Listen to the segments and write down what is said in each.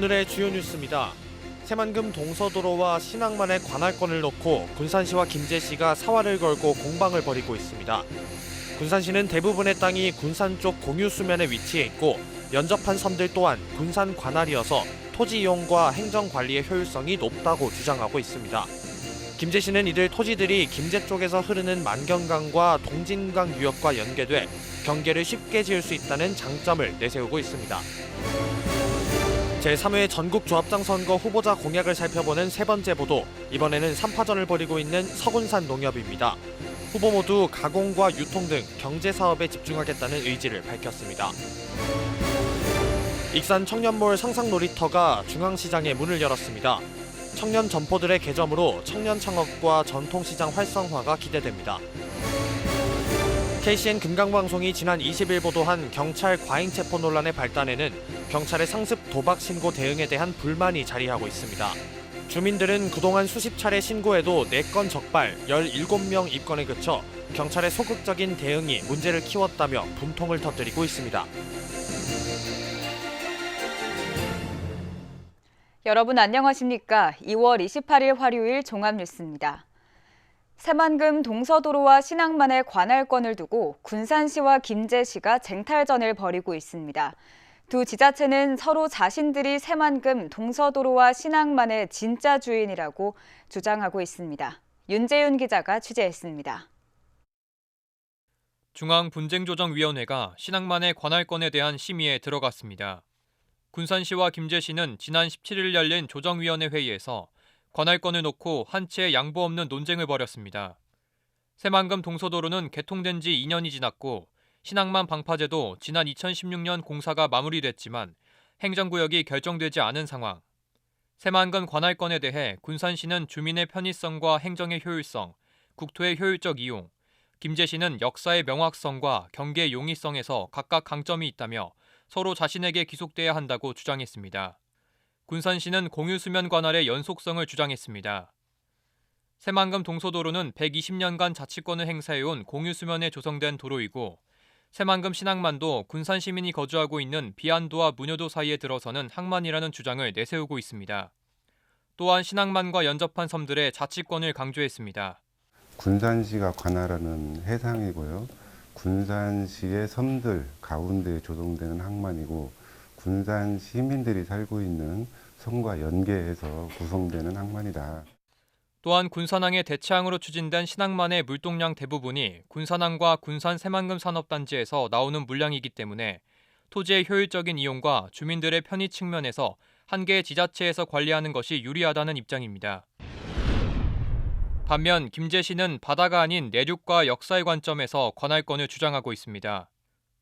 오늘의 주요 뉴스입니다. 새만금 동서도로와 신항만의 관할권을 놓고 군산시와 김제시가 사활을 걸고 공방을 벌이고 있습니다. 군산시는 대부분의 땅이 군산 쪽 공유 수면에 위치해 있고 연접한 섬들 또한 군산 관할이어서 토지 이용과 행정 관리의 효율성이 높다고 주장하고 있습니다. 김제시는 이들 토지들이 김제 쪽에서 흐르는 만경강과 동진강 유역과 연계돼 경계를 쉽게 지을 수 있다는 장점을 내세우고 있습니다. 제3회 전국조합장 선거 후보자 공약을 살펴보는 세 번째 보도, 이번에는 3파전을 벌이고 있는 서군산 농협입니다. 후보 모두 가공과 유통 등 경제사업에 집중하겠다는 의지를 밝혔습니다. 익산 청년몰 상상놀이터가 중앙시장에 문을 열었습니다. 청년 점포들의 개점으로 청년 창업과 전통시장 활성화가 기대됩니다. KCN 금강방송이 지난 20일 보도한 경찰 과잉체포 논란의 발단에는 경찰의 상습 도박 신고 대응에 대한 불만이 자리하고 있습니다. 주민들은 그동안 수십 차례 신고해도 4건 적발, 17명 입건에 그쳐 경찰의 소극적인 대응이 문제를 키웠다며 분통을 터뜨리고 있습니다. 여러분 안녕하십니까? 2월 28일 화요일 종합뉴스입니다. 새만금 동서도로와 신항만의 관할권을 두고 군산시와 김제시가 쟁탈전을 벌이고 있습니다. 두 지자체는 서로 자신들이 새만금 동서도로와 신항만의 진짜 주인이라고 주장하고 있습니다. 윤재윤 기자가 취재했습니다. 중앙분쟁조정위원회가 신항만의 관할권에 대한 심의에 들어갔습니다. 군산시와 김제시는 지난 17일 열린 조정위원회 회의에서 관할권을 놓고 한 채 양보 없는 논쟁을 벌였습니다. 새만금 동서도로는 개통된 지 2년이 지났고 신항만 방파제도 지난 2016년 공사가 마무리됐지만 행정구역이 결정되지 않은 상황. 새만금 관할권에 대해 군산시는 주민의 편의성과 행정의 효율성, 국토의 효율적 이용, 김제시는 역사의 명확성과 경계의 용이성에서 각각 강점이 있다며 서로 자신에게 기속돼야 한다고 주장했습니다. 군산시는 공유수면 관할의 연속성을 주장했습니다. 새만금 동서도로는 120년간 자치권을 행사해온 공유수면에 조성된 도로이고 새만금 신항만도 군산 시민이 거주하고 있는 비안도와 문효도 사이에 들어서는 항만이라는 주장을 내세우고 있습니다. 또한 신항만과 연접한 섬들의 자치권을 강조했습니다. 군산시가 관할하는 해상이고요. 군산시의 섬들 가운데 조성되는 항만이고 군산 시민들이 살고 있는 섬과 연계해서 구성되는 항만이다. 또한 군산항의 대체항으로 추진된 신항만의 물동량 대부분이 군산항과 군산 새만금 산업단지에서 나오는 물량이기 때문에 토지의 효율적인 이용과 주민들의 편의 측면에서 한 개의 지자체에서 관리하는 것이 유리하다는 입장입니다. 반면 김제시는 바다가 아닌 내륙과 역사의 관점에서 관할권을 주장하고 있습니다.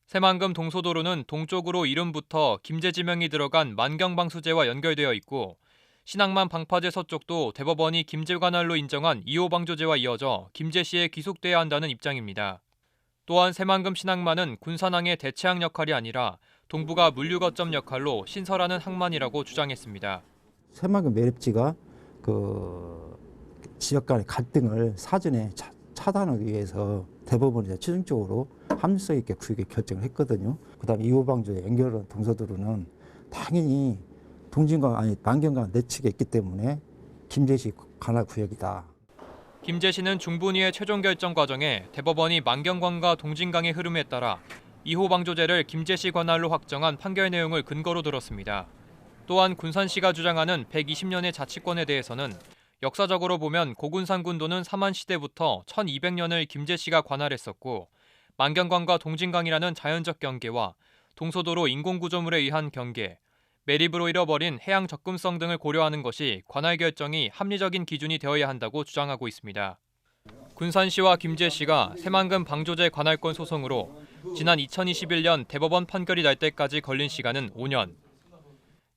새만금 동서도로는 동쪽으로 이름부터 김제 지명이 들어간 만경방수제와 연결되어 있고 신항만 방파제 서쪽도 대법원이 김제 관할로 인정한 2호 방조제와 이어져 김제시에 귀속돼야 한다는 입장입니다. 또한 새만금 신항만은 군산항의 대체항 역할이 아니라 동부가 물류 거점 역할로 신설하는 항만이라고 주장했습니다. 새만금 매립지가 지역 간의 갈등을 사전에 차단하기 위해서 대법원이 최종적으로 합리성 있게 구역에 결정을 했거든요. 그다음에 2호 방조에 연결한 동서도로는 당연히 만경강 내측에 있기 때문에 김제시 관할 구역이다. 김제시는 중분위의 최종 결정 과정에 대법원이 만경강과 동진강의 흐름에 따라 2호 방조제를 김제시 관할로 확정한 판결 내용을 근거로 들었습니다. 또한 군산시가 주장하는 120년의 자치권에 대해서는 역사적으로 보면 고군산군도는 삼한시대부터 1200년을 김제시가 관할했었고 만경강과 동진강이라는 자연적 경계와 동서도로 인공구조물에 의한 경계, 매립으로 잃어버린 해양 접근성 등을 고려하는 것이 관할 결정이 합리적인 기준이 되어야 한다고 주장하고 있습니다. 군산시와 김제시가 새만금 방조제 관할권 소송으로 지난 2021년 대법원 판결이 날 때까지 걸린 시간은 5년.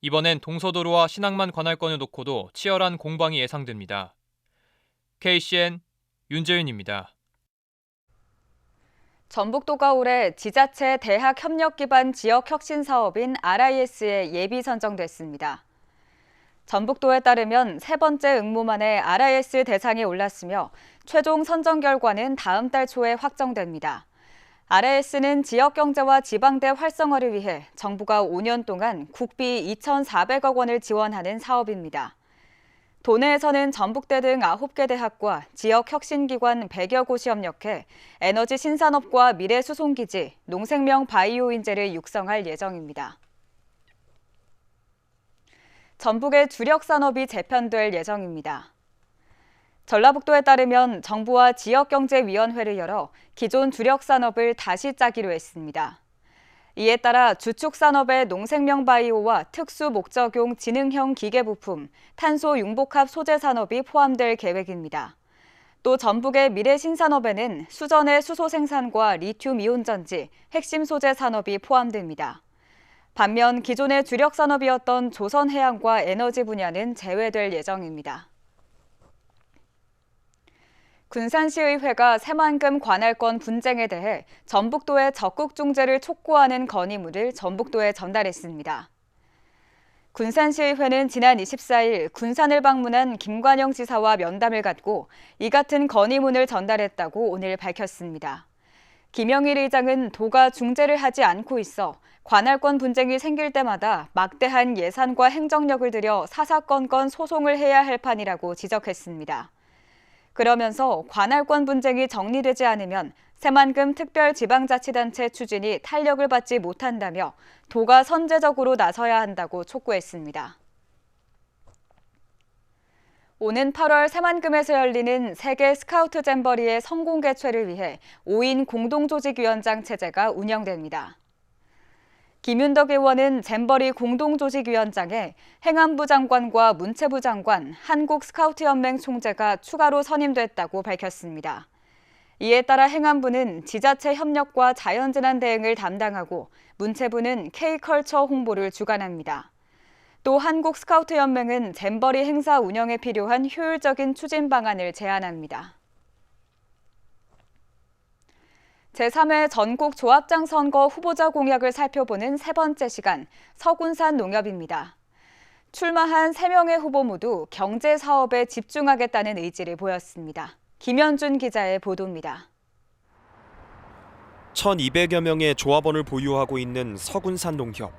이번엔 동서도로와 신항만 관할권을 놓고도 치열한 공방이 예상됩니다. KCN 윤재윤입니다. 전북도가 올해 지자체 대학 협력 기반 지역 혁신 사업인 RIS에 예비 선정됐습니다. 전북도에 따르면 세 번째 응모 만에 RIS 대상에 올랐으며 최종 선정 결과는 다음 달 초에 확정됩니다. RIS는 지역 경제와 지방대 활성화를 위해 정부가 5년 동안 국비 2,400억 원을 지원하는 사업입니다. 도내에서는 전북대 등 9개 대학과 지역 혁신기관 100여 곳이 협력해 에너지 신산업과 미래 수송기지, 농생명 바이오 인재를 육성할 예정입니다. 전북의 주력 산업이 재편될 예정입니다. 전라북도에 따르면 정부와 지역경제위원회를 열어 기존 주력 산업을 다시 짜기로 했습니다. 이에 따라 주축산업의 농생명 바이오와 특수 목적용 지능형 기계부품, 탄소 융복합 소재 산업이 포함될 계획입니다. 또 전북의 미래 신산업에는 수전의 수소 생산과 리튬 이온 전지, 핵심 소재 산업이 포함됩니다. 반면 기존의 주력 산업이었던 조선해양과 에너지 분야는 제외될 예정입니다. 군산시의회가 새만금 관할권 분쟁에 대해 전북도에 적극 중재를 촉구하는 건의문을 전북도에 전달했습니다. 군산시의회는 지난 24일 군산을 방문한 김관영 지사와 면담을 갖고 이 같은 건의문을 전달했다고 오늘 밝혔습니다. 김영일 의장은 도가 중재를 하지 않고 있어 관할권 분쟁이 생길 때마다 막대한 예산과 행정력을 들여 사사건건 소송을 해야 할 판이라고 지적했습니다. 그러면서 관할권 분쟁이 정리되지 않으면 새만금 특별지방자치단체 추진이 탄력을 받지 못한다며 도가 선제적으로 나서야 한다고 촉구했습니다. 오는 8월 새만금에서 열리는 세계 스카우트 잼버리의 성공 개최를 위해 5인 공동조직위원장 체제가 운영됩니다. 김윤덕 의원은 잼버리 공동조직위원장에 행안부 장관과 문체부 장관, 한국스카우트연맹 총재가 추가로 선임됐다고 밝혔습니다. 이에 따라 행안부는 지자체 협력과 자연재난 대응을 담당하고 문체부는 K컬처 홍보를 주관합니다. 또 한국스카우트연맹은 잼버리 행사 운영에 필요한 효율적인 추진 방안을 제안합니다. 제3회 전국 조합장 선거 후보자 공약을 살펴보는 세 번째 시간, 서군산 농협입니다. 출마한 3명의 후보 모두 경제 사업에 집중하겠다는 의지를 보였습니다. 김현준 기자의 보도입니다. 1,200여 명의 조합원을 보유하고 있는 서군산 농협.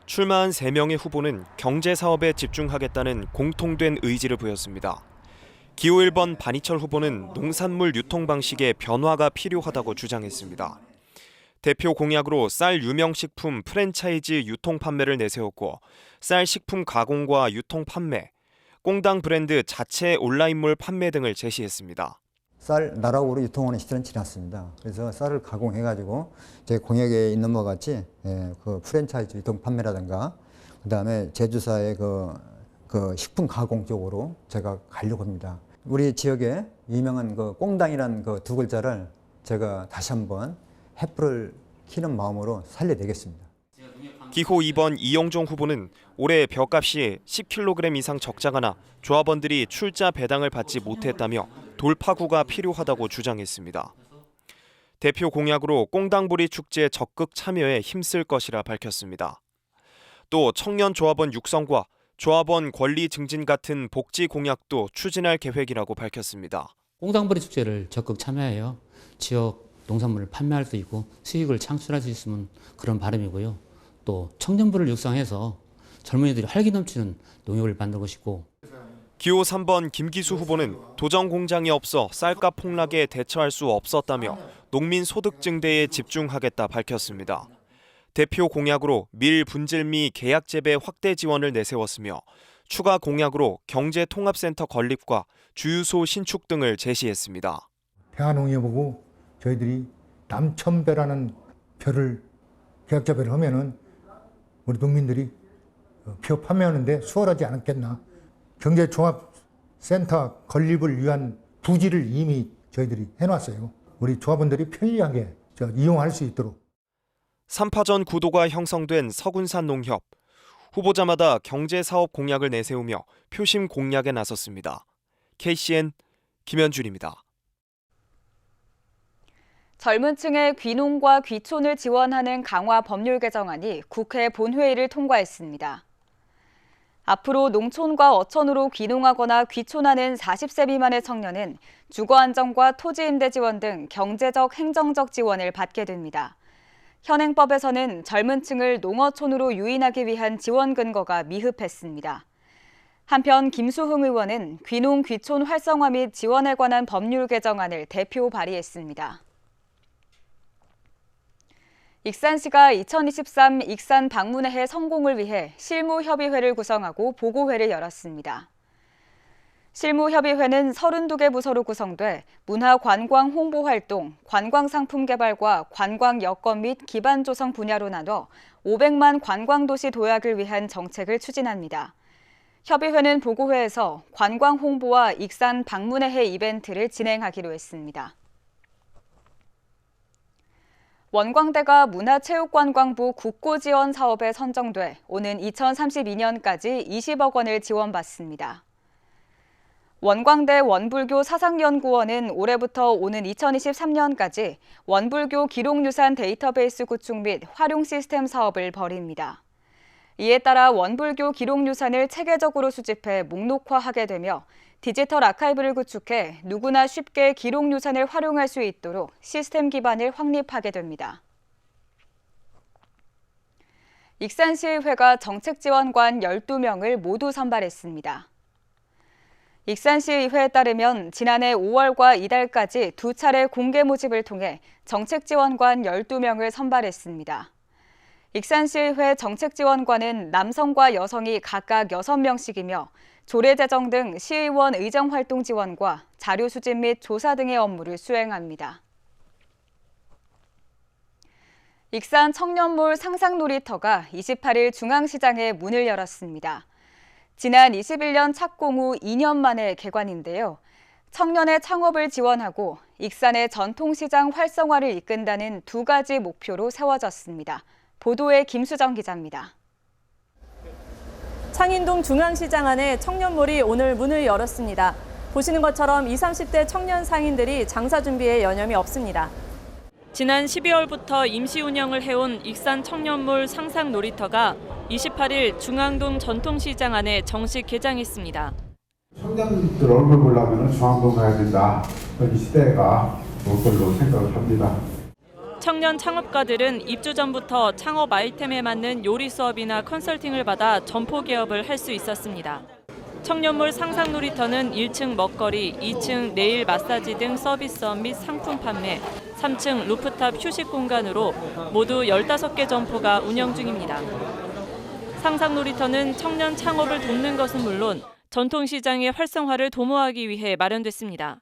출마한 3명의 후보는 경제 사업에 집중하겠다는 공통된 의지를 보였습니다. 기호 1번 반희철 후보는 농산물 유통 방식의 변화가 필요하다고 주장했습니다. 대표 공약으로 쌀 유명식품 프랜차이즈 유통 판매를 내세웠고 쌀 식품 가공과 유통 판매, 꽁당 브랜드 자체 온라인몰 판매 등을 제시했습니다. 쌀 나락으로 유통하는 시대는 지났습니다. 그래서 쌀을 가공해가지고 제 공약에 있는 것 같이 그 프랜차이즈 유통 판매라든가 그다음에 제주사의 그 식품 가공 쪽으로 제가 가려고 합니다. 우리 지역에 유명한 그 꽁당이라는 그 두 글자를 제가 다시 한번 해프를 키는 마음으로 살려내겠습니다. 기호 2번 이영종 후보는 올해 벼값이 10kg 이상 적자가나 조합원들이 출자 배당을 받지 못했다며 돌파구가 필요하다고 주장했습니다. 대표 공약으로 꽁당보리 축제 적극 참여에 힘쓸 것이라 밝혔습니다. 또 청년 조합원 육성과 조합원 권리 증진 같은 복지 공약도 추진할 계획이라고 밝혔습니다. 꽁당보리 축제를 적극 참여하여 지역 농산물을 판매할 수 있고 수익을 창출할 수 있으면 그런 바람이고요. 또 청년부를 육성해서 젊은이들이 활기 넘치는 농협을 만들고 싶고. 기호 3번 김기수 후보는 도정 공장이 없어 쌀값 폭락에 대처할 수 없었다며 농민 소득 증대에 집중하겠다 밝혔습니다. 대표 공약으로 밀 분질미 계약 재배 확대 지원을 내세웠으며 추가 공약으로 경제통합센터 건립과 주유소 신축 등을 제시했습니다. 대한농협하고 저희들이 남천배라는 벼를 계약 재배를 하면은 우리 농민들이 벼 판매하는데 수월하지 않았겠나. 경제종합센터 건립을 위한 부지를 이미 저희들이 해놨어요. 우리 조합원들이 편리하게 이용할 수 있도록. 3파전 구도가 형성된 서군산 농협. 후보자마다 경제사업 공약을 내세우며 표심 공략에 나섰습니다. KCN 김현준입니다. 젊은 층의 귀농과 귀촌을 지원하는 강화 법률 개정안이 국회 본회의를 통과했습니다. 앞으로 농촌과 어촌으로 귀농하거나 귀촌하는 40세 미만의 청년은 주거 안정과 토지 임대 지원 등 경제적, 행정적 지원을 받게 됩니다. 현행법에서는 젊은 층을 농어촌으로 유인하기 위한 지원 근거가 미흡했습니다. 한편 김수흥 의원은 귀농, 귀촌 활성화 및 지원에 관한 법률 개정안을 대표 발의했습니다. 익산시가 2023 익산 방문의 해 성공을 위해 실무협의회를 구성하고 보고회를 열었습니다. 실무협의회는 32개 부서로 구성돼 문화 관광 홍보 활동, 관광 상품 개발과 관광 여건 및 기반 조성 분야로 나눠 500만 관광도시 도약을 위한 정책을 추진합니다. 협의회는 보고회에서 관광 홍보와 익산 방문의 해 이벤트를 진행하기로 했습니다. 원광대가 문화체육관광부 국고지원 사업에 선정돼 오는 2032년까지 20억 원을 지원받습니다. 원광대 원불교 사상연구원은 올해부터 오는 2023년까지 원불교 기록유산 데이터베이스 구축 및 활용 시스템 사업을 벌입니다. 이에 따라 원불교 기록유산을 체계적으로 수집해 목록화하게 되며 디지털 아카이브를 구축해 누구나 쉽게 기록유산을 활용할 수 있도록 시스템 기반을 확립하게 됩니다. 익산시의회가 정책지원관 12명을 모두 선발했습니다. 익산시의회에 따르면 지난해 5월과 이달까지 2차례 공개 모집을 통해 정책지원관 12명을 선발했습니다. 익산시의회 정책지원관은 남성과 여성이 각각 6명씩이며 조례제정 등 시의원 의정활동 지원과 자료 수집 및 조사 등의 업무를 수행합니다. 익산 청년몰 상상놀이터가 28일 중앙시장에 문을 열었습니다. 지난 21년 착공 후 2년 만에 개관인데요. 청년의 창업을 지원하고 익산의 전통시장 활성화를 이끈다는 두 가지 목표로 세워졌습니다. 보도에 김수정 기자입니다. 창인동 중앙시장 안에 청년몰이 오늘 문을 열었습니다. 보시는 것처럼 20, 30대 청년 상인들이 장사 준비에 여념이 없습니다. 지난 12월부터 임시 운영을 해온 익산 청년몰 상상놀이터가 28일 중앙동 전통시장 안에 정식 개장했습니다. 청년들 얼굴 보려면 중앙동 가야 된다. 이 시대가 올 걸로 생각을 합니다. 청년 창업가들은 입주 전부터 창업 아이템에 맞는 요리 수업이나 컨설팅을 받아 점포 개업을 할 수 있었습니다. 청년몰 상상놀이터는 1층 먹거리, 2층 네일 마사지 등 서비스업 및 상품 판매, 3층 루프탑 휴식 공간으로 모두 15개 점포가 운영 중입니다. 상상놀이터는 청년 창업을 돕는 것은 물론 전통시장의 활성화를 도모하기 위해 마련됐습니다.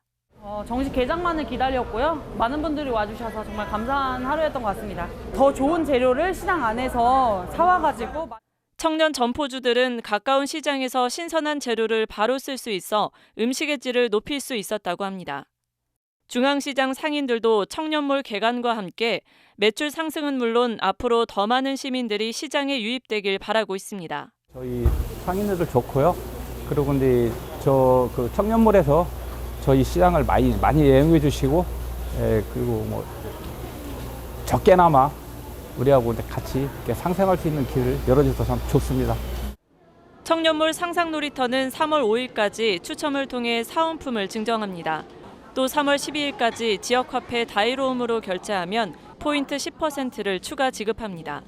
정식 개장만을 기다렸고요. 많은 분들이 와주셔서 정말 감사한 하루였던 것 같습니다. 더 좋은 재료를 시장 안에서 사와가지고 청년 점포주들은 가까운 시장에서 신선한 재료를 바로 쓸 수 있어 음식의 질을 높일 수 있었다고 합니다. 중앙시장 상인들도 청년몰 개관과 함께 매출 상승은 물론 앞으로 더 많은 시민들이 시장에 유입되길 바라고 있습니다. 저희 상인들도 좋고요. 그리고 근데 그 청년몰에서 저희 시장을 많이 이용해 주시고, 그리고 뭐 적게나마 우리하고 같이 이렇게 상생할 수 있는 길을 열어줘서 참 좋습니다. 청년몰 상상놀이터는 3월 5일까지 추첨을 통해 사은품을 증정합니다. 또 3월 12일까지 지역화폐 다이로움으로 결제하면 포인트 10%를 추가 지급합니다.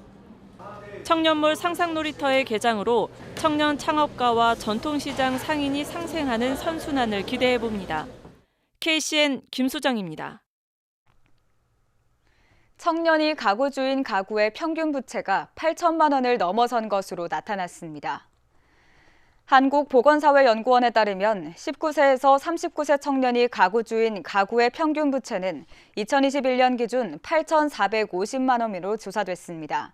청년몰 상상놀이터의 개장으로 청년 창업가와 전통시장 상인이 상생하는 선순환을 기대해봅니다. KCN 김수정입니다. 청년이 가구주인 가구의 평균 부채가 8천만 원을 넘어선 것으로 나타났습니다. 한국보건사회연구원에 따르면 19세에서 39세 청년이 가구주인 가구의 평균 부채는 2021년 기준 8,450만 원으로 조사됐습니다.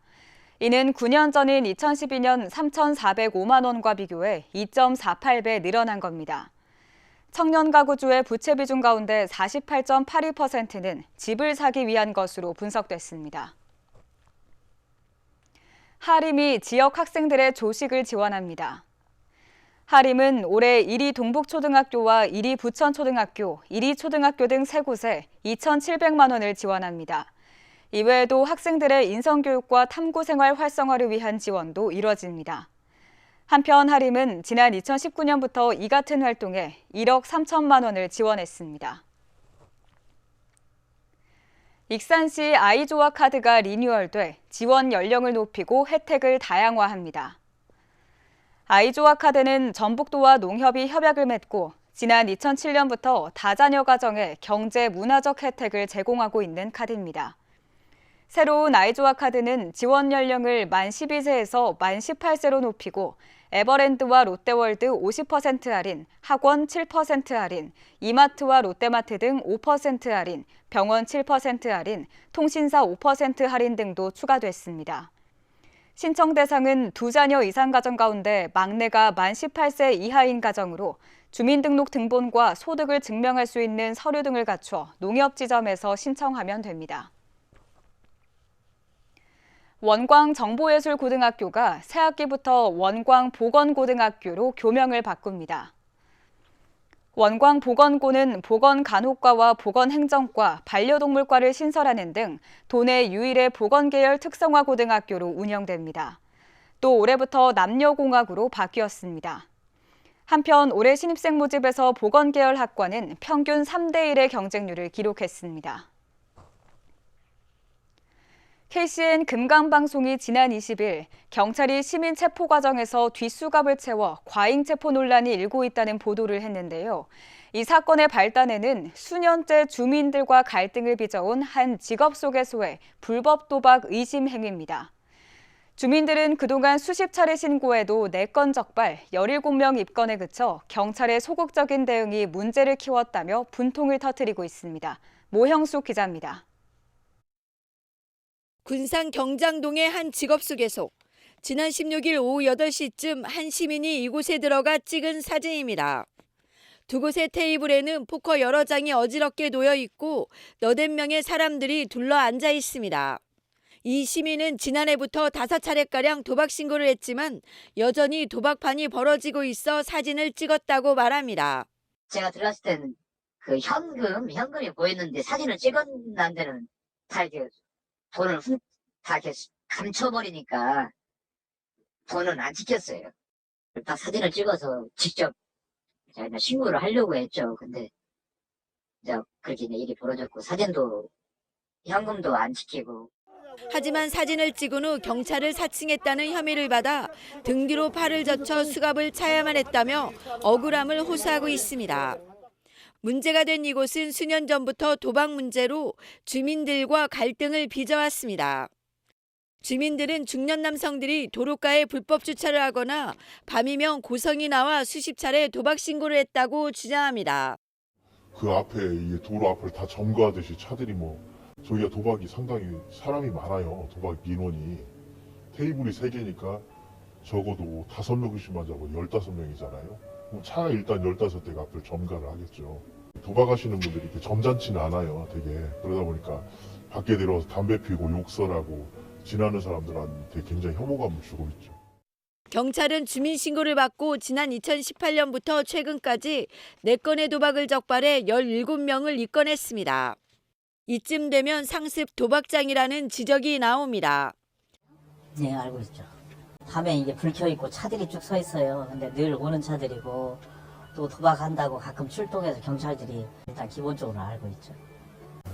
이는 9년 전인 2012년 3,405만 원과 비교해 2.48배 늘어난 겁니다. 청년 가구주의 부채 비중 가운데 48.82%는 집을 사기 위한 것으로 분석됐습니다. 하림이 지역 학생들의 조식을 지원합니다. 하림은 올해 1위 동북초등학교와 1위 부천초등학교, 1위 초등학교 등 3곳에 2,700만 원을 지원합니다. 이외에도 학생들의 인성교육과 탐구생활 활성화를 위한 지원도 이뤄집니다. 한편 하림은 지난 2019년부터 이 같은 활동에 1억 3천만 원을 지원했습니다. 익산시 아이조아 카드가 리뉴얼돼 지원 연령을 높이고 혜택을 다양화합니다. 아이조아 카드는 전북도와 농협이 협약을 맺고 지난 2007년부터 다자녀 가정에 경제 문화적 혜택을 제공하고 있는 카드입니다. 새로운 아이조아 카드는 지원 연령을 만 12세에서 만 18세로 높이고 에버랜드와 롯데월드 50% 할인, 학원 7% 할인, 이마트와 롯데마트 등 5% 할인, 병원 7% 할인, 통신사 5% 할인 등도 추가됐습니다. 신청 대상은 2자녀 이상 가정 가운데 막내가 만 18세 이하인 가정으로 주민등록 등본과 소득을 증명할 수 있는 서류 등을 갖춰 농협지점에서 신청하면 됩니다. 원광정보예술고등학교가 새학기부터 원광보건고등학교로 교명을 바꿉니다. 원광보건고는 보건간호과와 보건행정과, 반려동물과를 신설하는 등 도내 유일의 보건계열 특성화 고등학교로 운영됩니다. 또 올해부터 남녀공학으로 바뀌었습니다. 한편 올해 신입생 모집에서 보건계열 학과는 평균 3대1의 경쟁률을 기록했습니다. KCN 금강방송이 지난 20일 경찰이 시민 체포 과정에서 뒷수갑을 채워 과잉 체포 논란이 일고 있다는 보도를 했는데요. 이 사건의 발단에는 수년째 주민들과 갈등을 빚어온 한 직업소개소의 불법 도박 의심 행위입니다. 주민들은 그동안 수십 차례 신고해도 4건 적발, 17명 입건에 그쳐 경찰의 소극적인 대응이 문제를 키웠다며 분통을 터뜨리고 있습니다. 모형숙 기자입니다. 군산 경장동의 한 직업소개소. 지난 16일 오후 8시쯤 한 시민이 이곳에 들어가 찍은 사진입니다. 두 곳의 테이블에는 포커 여러 장이 어지럽게 놓여 있고 너댓 명의 사람들이 둘러 앉아 있습니다. 이 시민은 지난해부터 5차례가량 도박 신고를 했지만 여전히 도박판이 벌어지고 있어 사진을 찍었다고 말합니다. 제가 들어갔을 때는 그 현금이 보였는데 사진을 찍었는 데는 다 이렇게 돈을 다 이렇게 감춰버리니까 돈은 안 찍혔어요. 다 사진을 찍어서 직접 제가 신고를 하려고 했죠. 근데 이제 그렇게 일이 벌어졌고 현금도 안 찍히고. 하지만 사진을 찍은 후 경찰을 사칭했다는 혐의를 받아 등 뒤로 팔을 젖혀 수갑을 차야만 했다며 억울함을 호소하고 있습니다. 문제가 된 이곳은 수년 전부터 도박 문제로 주민들과 갈등을 빚어왔습니다. 주민들은 중년 남성들이 도로가에 불법 주차를 하거나 밤이면 고성이 나와 수십 차례 도박 신고를 했다고 주장합니다. 그 앞에 이 도로 앞을 다 점거하듯이 차들이 저희가 도박이 상당히 사람이 많아요. 도박 인원이. 테이블이 3개니까 적어도 5명씩만 잡고 15명이잖아요. 그럼 차가 일단 15대가 앞을 점거를 하겠죠. 도박하시는 분들이 이렇게 점잖지는 않아요. 되게. 그러다 보니까 밖에 내려와서 담배 피우고 욕설하고 지나는 사람들한테 굉장히 혐오감을 주고 있죠. 경찰은 주민 신고를 받고 지난 2018년부터 최근까지 4건의 도박을 적발해 17명을 입건했습니다. 이쯤 되면 상습 도박장이라는 지적이 나옵니다. 네, 알고 있죠. 밤에 이게 불 켜 있고 차들이 쭉 서 있어요. 근데 늘 오는 차들이고 또 도박한다고 가끔 출동해서 경찰들이 일단 기본적으로 알고 있죠.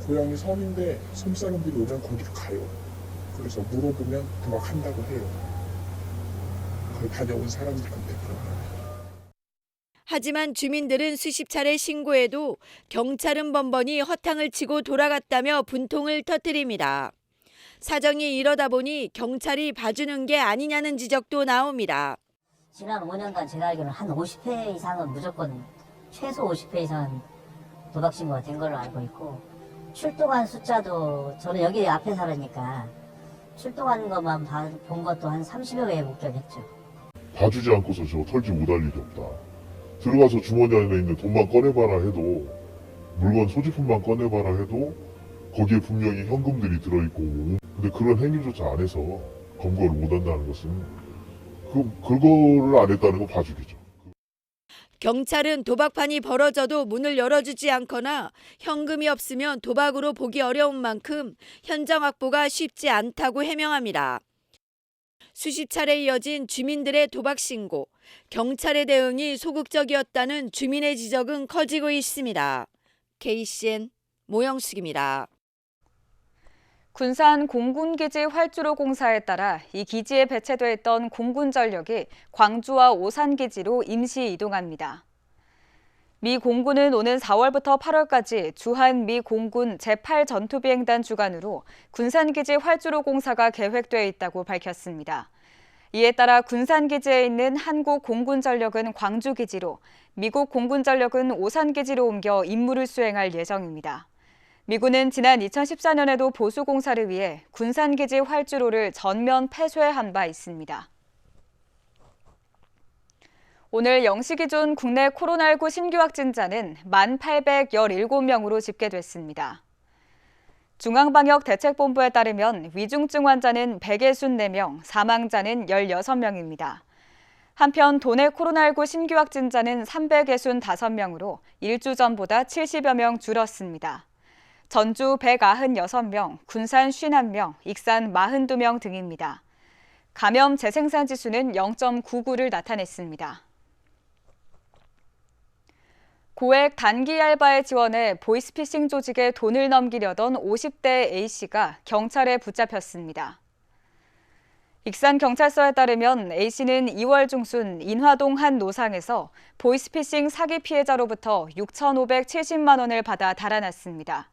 고향이 섬인데 섬 사람들이 오면 거기로 가요. 그래서 물어보면 도박한다고 해요. 거기 다녀온 사람들한테 그러면. 하지만 주민들은 수십 차례 신고해도 경찰은 번번이 허탕을 치고 돌아갔다며 분통을 터뜨립니다. 사정이 이러다 보니 경찰이 봐주는 게 아니냐는 지적도 나옵니다. 지난 5년간 제가 알기로는 한 50회 이상은 무조건 최소 50회 이상은 도박 신고가 된 걸로 알고 있고 출동한 숫자도 저는 여기 앞에 살으니까 출동한 것만 본 것도 한 30여 회에 목격했죠. 봐주지 않고서 저 털지 못할 일이 없다. 들어가서 주머니 안에 있는 돈만 꺼내봐라 해도 물건 소지품만 꺼내봐라 해도 거기에 분명히 현금들이 들어있고 근데 그런 행위조차 안 해서 검거를 못한다는 것은 그거를 안 했다는 건 봐주기죠. 경찰은 도박판이 벌어져도 문을 열어주지 않거나 현금이 없으면 도박으로 보기 어려운 만큼 현장 확보가 쉽지 않다고 해명합니다. 수십 차례 이어진 주민들의 도박 신고, 경찰의 대응이 소극적이었다는 주민의 지적은 커지고 있습니다. KCN 모영숙입니다. 군산 공군기지 활주로 공사에 따라 이 기지에 배치돼 있던 공군 전력이 광주와 오산기지로 임시 이동합니다. 미 공군은 오는 4월부터 8월까지 주한 미 공군 제8전투비행단 주관으로 군산기지 활주로 공사가 계획돼 있다고 밝혔습니다. 이에 따라 군산기지에 있는 한국 공군전력은 광주기지로, 미국 공군전력은 오산기지로 옮겨 임무를 수행할 예정입니다. 미군은 지난 2014년에도 보수공사를 위해 군산기지 활주로를 전면 폐쇄한 바 있습니다. 오늘 0시 기준 국내 코로나19 신규 확진자는 1,817명으로 집계됐습니다. 중앙방역대책본부에 따르면 위중증 환자는 164명, 사망자는 16명입니다. 한편 도내 코로나19 신규 확진자는 365명으로 일주 전보다 70여 명 줄었습니다. 전주 196명, 군산 51명, 익산 42명 등입니다. 감염 재생산 지수는 0.99를 나타냈습니다. 고액 단기 알바에 지원해 보이스피싱 조직에 돈을 넘기려던 50대 A씨가 경찰에 붙잡혔습니다. 익산경찰서에 따르면 A씨는 2월 중순 인화동 한 노상에서 보이스피싱 사기 피해자로부터 6,570만 원을 받아 달아났습니다.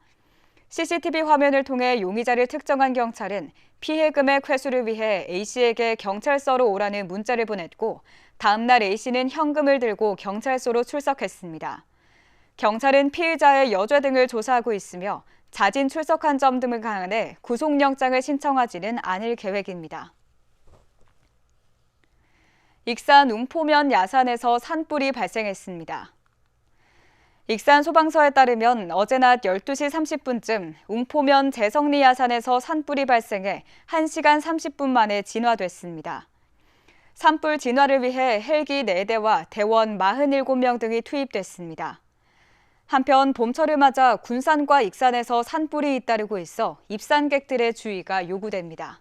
CCTV 화면을 통해 용의자를 특정한 경찰은 피해 금액 회수를 위해 A씨에게 경찰서로 오라는 문자를 보냈고 다음 날 A씨는 현금을 들고 경찰서로 출석했습니다. 경찰은 피의자의 여죄 등을 조사하고 있으며 자진 출석한 점 등을 감안해 구속영장을 신청하지는 않을 계획입니다. 익산 웅포면 야산에서 산불이 발생했습니다. 익산 소방서에 따르면 어제 낮 12시 30분쯤 웅포면 재성리 야산에서 산불이 발생해 1시간 30분 만에 진화됐습니다. 산불 진화를 위해 헬기 4대와 대원 47명 등이 투입됐습니다. 한편 봄철을 맞아 군산과 익산에서 산불이 잇따르고 있어 입산객들의 주의가 요구됩니다.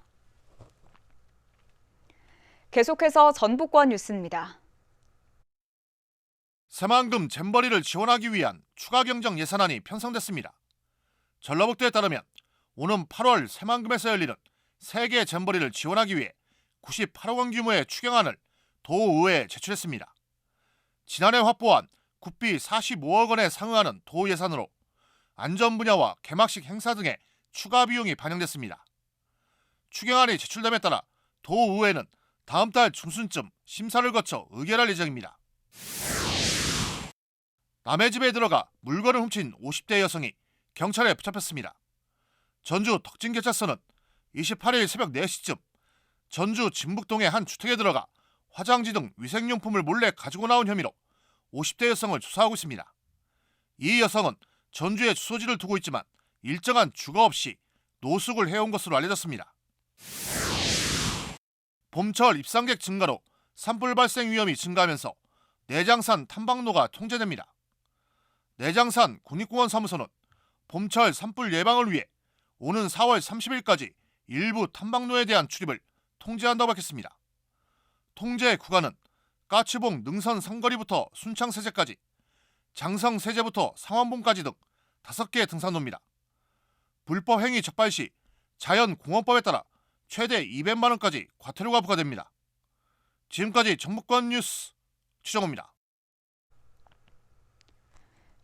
계속해서 전북권 뉴스입니다. 새만금 잼버리를 지원하기 위한 추가 경정 예산안이 편성됐습니다. 전라북도에 따르면 오는 8월 새만금에서 열리는 세계 잼버리를 지원하기 위해 98억 원 규모의 추경안을 도의회에 제출했습니다. 지난해 확보한 국비 45억 원에 상응하는 도 예산으로 안전 분야와 개막식 행사 등의 추가 비용이 반영됐습니다. 추경안이 제출됨에 따라 도의회는 다음 달 중순쯤 심사를 거쳐 의결할 예정입니다. 남의 집에 들어가 물건을 훔친 50대 여성이 경찰에 붙잡혔습니다. 전주 덕진경찰서는 28일 새벽 4시쯤 전주 진북동의 한 주택에 들어가 화장지 등 위생용품을 몰래 가지고 나온 혐의로 50대 여성을 조사하고 있습니다. 이 여성은 전주에 주소지를 두고 있지만 일정한 주거 없이 노숙을 해온 것으로 알려졌습니다. 봄철 입산객 증가로 산불 발생 위험이 증가하면서 내장산 탐방로가 통제됩니다. 내장산 국립공원 사무소는 봄철 산불 예방을 위해 오는 4월 30일까지 일부 탐방로에 대한 출입을 통제한다고 밝혔습니다. 통제 구간은 까치봉 능선 상거리부터 순창세제까지, 장성세제부터 상원봉까지 등 5개 등산로입니다. 불법 행위 적발 시 자연공원법에 따라 최대 200만 원까지 과태료가 부과됩니다. 지금까지 전북권 뉴스 최정호입니다.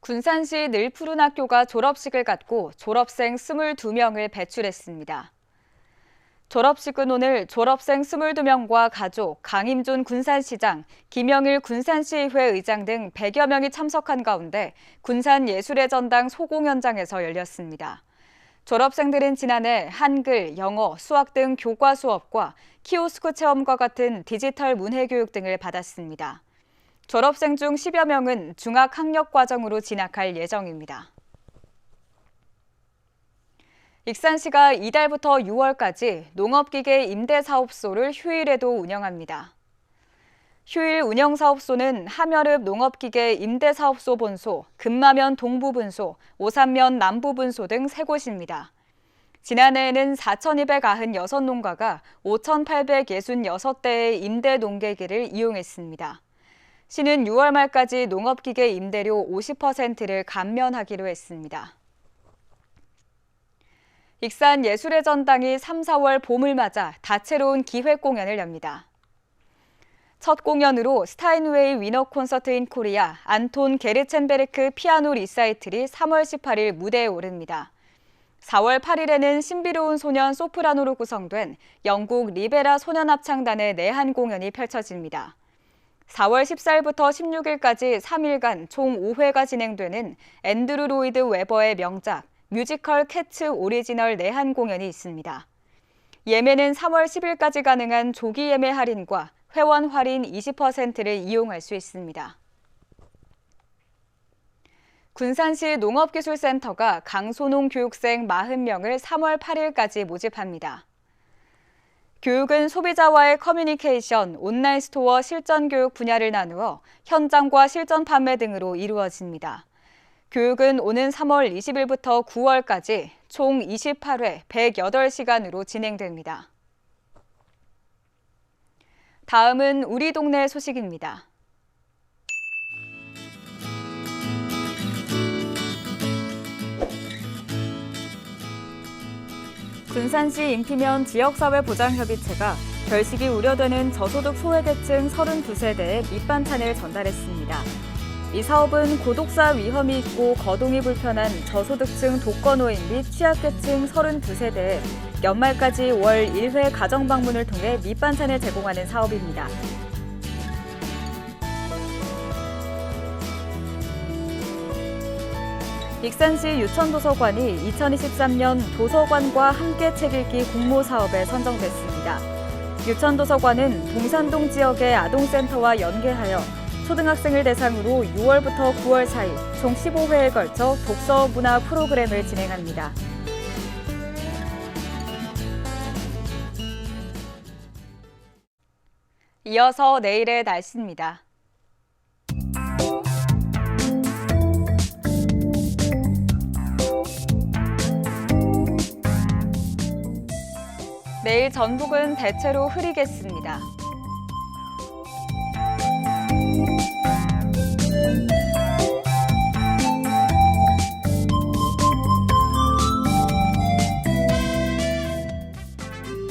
군산시 늘푸른 학교가 졸업식을 갖고 졸업생 22명을 배출했습니다. 졸업식은 오늘 졸업생 22명과 가족, 강임존 군산시장, 김영일 군산시의회 의장 등 100여 명이 참석한 가운데 군산예술의 전당 소공연장에서 열렸습니다. 졸업생들은 지난해 한글, 영어, 수학 등 교과 수업과 키오스크 체험과 같은 디지털 문해교육 등을 받았습니다. 졸업생 중 10여 명은 중학학력과정으로 진학할 예정입니다. 익산시가 이달부터 6월까지 농업기계 임대사업소를 휴일에도 운영합니다. 휴일 운영사업소는 함여릅 농업기계 임대사업소 본소, 금마면 동부분소, 오산면 남부분소 등 3곳입니다. 지난해에는 4,296농가가 5,866대의 임대 농계기를 이용했습니다. 시는 6월 말까지 농업기계 임대료 50%를 감면하기로 했습니다. 익산 예술의 전당이 3, 4월 봄을 맞아 다채로운 기획 공연을 엽니다. 첫 공연으로 스타인웨이 위너 콘서트 인 코리아 안톤 게르첸베르크 피아노 리사이틀이 3월 18일 무대에 오릅니다. 4월 8일에는 신비로운 소년 소프라노로 구성된 영국 리베라 소년합창단의 내한 공연이 펼쳐집니다. 4월 14일부터 16일까지 3일간 총 5회가 진행되는 앤드루 로이드 웨버의 명작 뮤지컬 캐츠 오리지널 내한 공연이 있습니다. 예매는 3월 10일까지 가능한 조기 예매 할인과 회원 할인 20%를 이용할 수 있습니다. 군산시 농업기술센터가 강소농 교육생 40명을 3월 8일까지 모집합니다. 교육은 소비자와의 커뮤니케이션, 온라인 스토어 실전 교육 분야를 나누어 현장과 실전 판매 등으로 이루어집니다. 교육은 오는 3월 20일부터 9월까지 총 28회 108시간으로 진행됩니다. 다음은 우리 동네 소식입니다. 군산시 인피면 지역사회보장협의체가 결식이 우려되는 저소득 소외계층 32세대에 밑반찬을 전달했습니다. 이 사업은 고독사 위험이 있고 거동이 불편한 저소득층 독거노인 및 취약계층 32세대에 연말까지 월 1회 가정방문을 통해 밑반찬을 제공하는 사업입니다. 익산시 유천도서관이 2023년 도서관과 함께 책 읽기 공모사업에 선정됐습니다. 유천도서관은 동산동 지역의 아동센터와 연계하여 초등학생을 대상으로 6월부터 9월 사이 총 15회에 걸쳐 독서 문화 프로그램을 진행합니다. 이어서 내일의 날씨입니다. 내일 전북은 대체로 흐리겠습니다.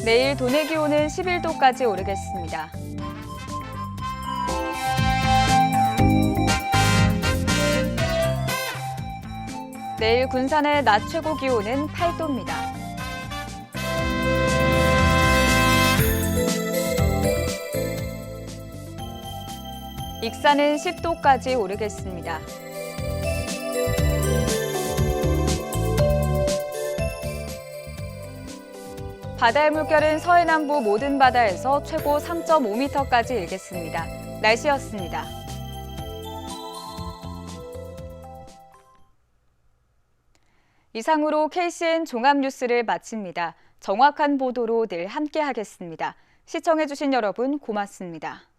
내일 도내 기온은 11도까지 오르겠습니다. 내일 군산의 낮 최고 기온은 8도입니다. 익산은 10도까지 오르겠습니다. 바다의 물결은 서해남부 모든 바다에서 최고 3.5m까지 일겠습니다. 날씨였습니다. 이상으로 KCN 종합뉴스를 마칩니다. 정확한 보도로 늘 함께하겠습니다. 시청해주신 여러분 고맙습니다.